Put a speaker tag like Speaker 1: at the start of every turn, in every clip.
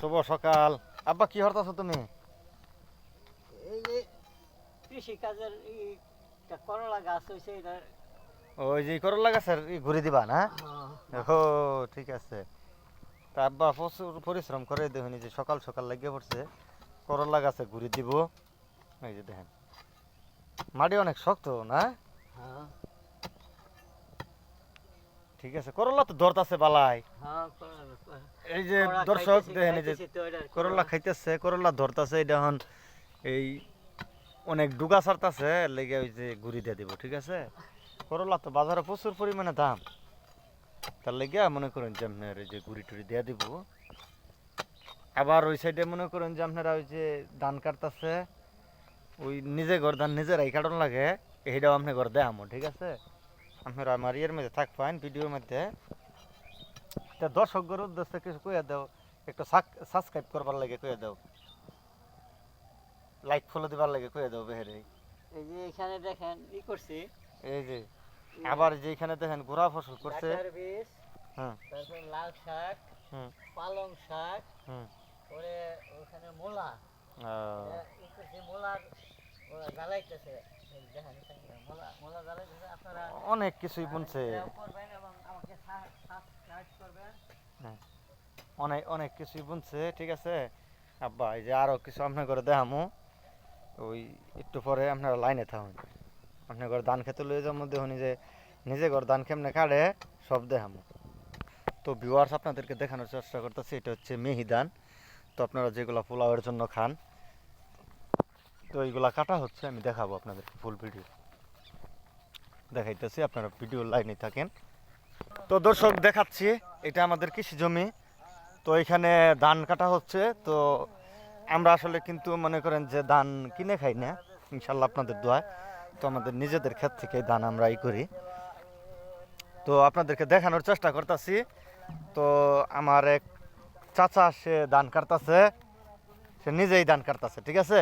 Speaker 1: শুভ সকাল। আব্বা কি হরতাছো তুমি?
Speaker 2: এই যে কৃষি কাজের করলা গাছ হয়েছে এটা।
Speaker 1: ওই যে করলা গাছের ঘুরে দিবা না? ও ঠিক আছে। তা আব্বা প্রচুর পরিশ্রম করে দেখুন, যে সকাল সকাল লাগিয়ে পড়ছে করলা গাছে ঘুরে দিব। এই যে দেখেন মাটি অনেক শক্ত না?
Speaker 2: হ্যাঁ
Speaker 1: ঠিক আছে, করলা তো ধরতাছে বালাই।
Speaker 2: হ্যাঁ
Speaker 1: এই যে দর্শক দেখেন, এই যে করলা খাইতেছে, করলা ধরতাছে, এটা এখন এই অনেক ডুগা ছাড়তাছে, লেগে ওই যে ঘুরি দিয়ে দিব। ঠিক আছে, করলা তো বাজারে প্রচুর পরিমাণে দাম, তার লেগে মনে করেন যে আপনার এই যে ঘুরি টুরি দিয়ে দিব। আবার ওই সাইডে মনে করেন যে আপনারা ওই যে ধান কাটতেছে, ওই নিজে ঘর ধান নিজেরাই কাটন লাগে, এইটাও আপনি ঘর দেয়ামো। ঠিক আছে, আপনারা আমার ইয়ের মধ্যে থাকবেন ভিডিওর মধ্যে। তা দর্শকদের উদ্দেশ্যে কিছু কইয়া দাও, একটু সাবস্ক্রাইব করবার লাগে কইয়া দাও, লাইক ফলো দিবার লাগে কইয়া দাও বেহেরে।
Speaker 2: এই যে এখানে দেখেন করছি,
Speaker 1: এই যে আবার যে এখানে দেখেন গোড়া ফসল করছে। হ্যাঁ,
Speaker 2: তারপর লাল শাক, পালং শাক, পরে ওখানে মূলা, মূলার জ্বালাইতেছে।
Speaker 1: অনেক কিছুই বুনছে, অনেক অনেক কিছুই বুনছে। ঠিক আছে আব্বা, এই যে আরো কিছু আপনার ঘরে দেখামো, ওই একটু পরে আপনারা লাইনে থাকুন। আপনার ঘর ধান খেতে লয়ে যাবো, দেখুন যে নিজে ঘর ধান কেমনে কাটে সব দেখামো। তো ভিউয়ার্স আপনাদেরকে দেখানোর চেষ্টা করতেছি, এটা হচ্ছে মেহি ধান। তো আপনারা যেগুলো পোলাওয়ের জন্য খান, তো এইগুলা কাটা হচ্ছে, আমি দেখাবো আপনাদেরকে ফুল ভিডিও দেখাইতেছি, আপনারা ভিডিও লাইনে থাকেন। তো দর্শক দেখাচ্ছি, এটা আমাদের কৃষি জমি। তো এখানে ধান কাটা হচ্ছে। তো আমরা আসলে কিন্তু মনে করেন যে ধান কিনে খাই না, ইনশাল্লাহ আপনাদের দোয়ায়। তো আমাদের নিজেদের ক্ষেত থেকে ধান আমরা করি। তো আপনাদেরকে দেখানোর চেষ্টা করতেছি। তো আমার এক চাচা, সে ধান কাটতেছে, সে নিজেই ধান কাটতেছে। ঠিক আছে,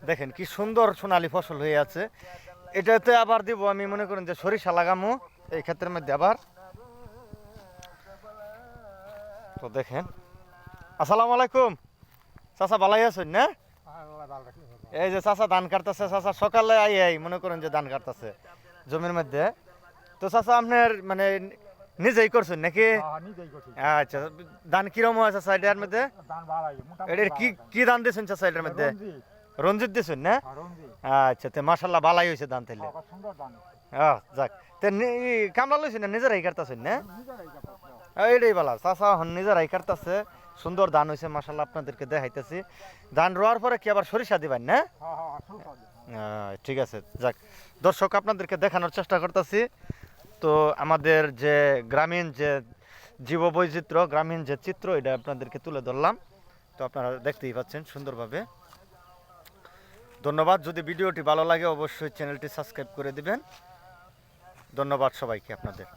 Speaker 1: দেখেন কি সুন্দর সোনালী ফসল হয়ে আছে। এটাতে আবার দিব আমি মনে করেন যে সরিষা লাগামো এই ক্ষেত্রের মধ্যে আবার। তো দেখেন, আসসালামু আলাইকুম চাচা, ভালাই আছেন না? এই যে চাচা ধান কাটতেছে, চাচা সকালে আই মনে করেন যে ধান কাটতেছে জমির মধ্যে। তো চাচা আপনার মানে নিজেই করছেন নাকি? আচ্ছা, ধান কিরম আছে সাইডের মধ্যে? এটার কি কি ধান দিয়েছেন চাচা এটার মধ্যে? রঞ্জিত দিয়েছেন না? আচ্ছা, তো মাশাল্লাহ ভালাই হয়েছে ধান তাইলে। যাক, তো কামলা লইছেন না নিজেরাই কাটতেছেন না? এইটাই বলা, চাচা নিজেরাই কাটতেছে, সুন্দর ধান হয়েছে মাশাল্লাহ। আপনাদেরকে দেখাইতেছি, ধান রোয়ার পরে কি আবার সরিষা দিবেন না? ঠিক আছে, যাক দর্শক আপনাদেরকে দেখানোর চেষ্টা করতেছি। তো আমাদের যে গ্রামীণ যে জীববৈচিত্র্য, গ্রামীণ যে চিত্র, এটা আপনাদেরকে তুলে ধরলাম। তো আপনারা দেখতেই পাচ্ছেন সুন্দরভাবে। ধন্যবাদ। যদি ভিডিওটি ভালো লাগে অবশ্যই চ্যানেলটি সাবস্ক্রাইব করে দিবেন। ধন্যবাদ সবাইকে আপনাদের।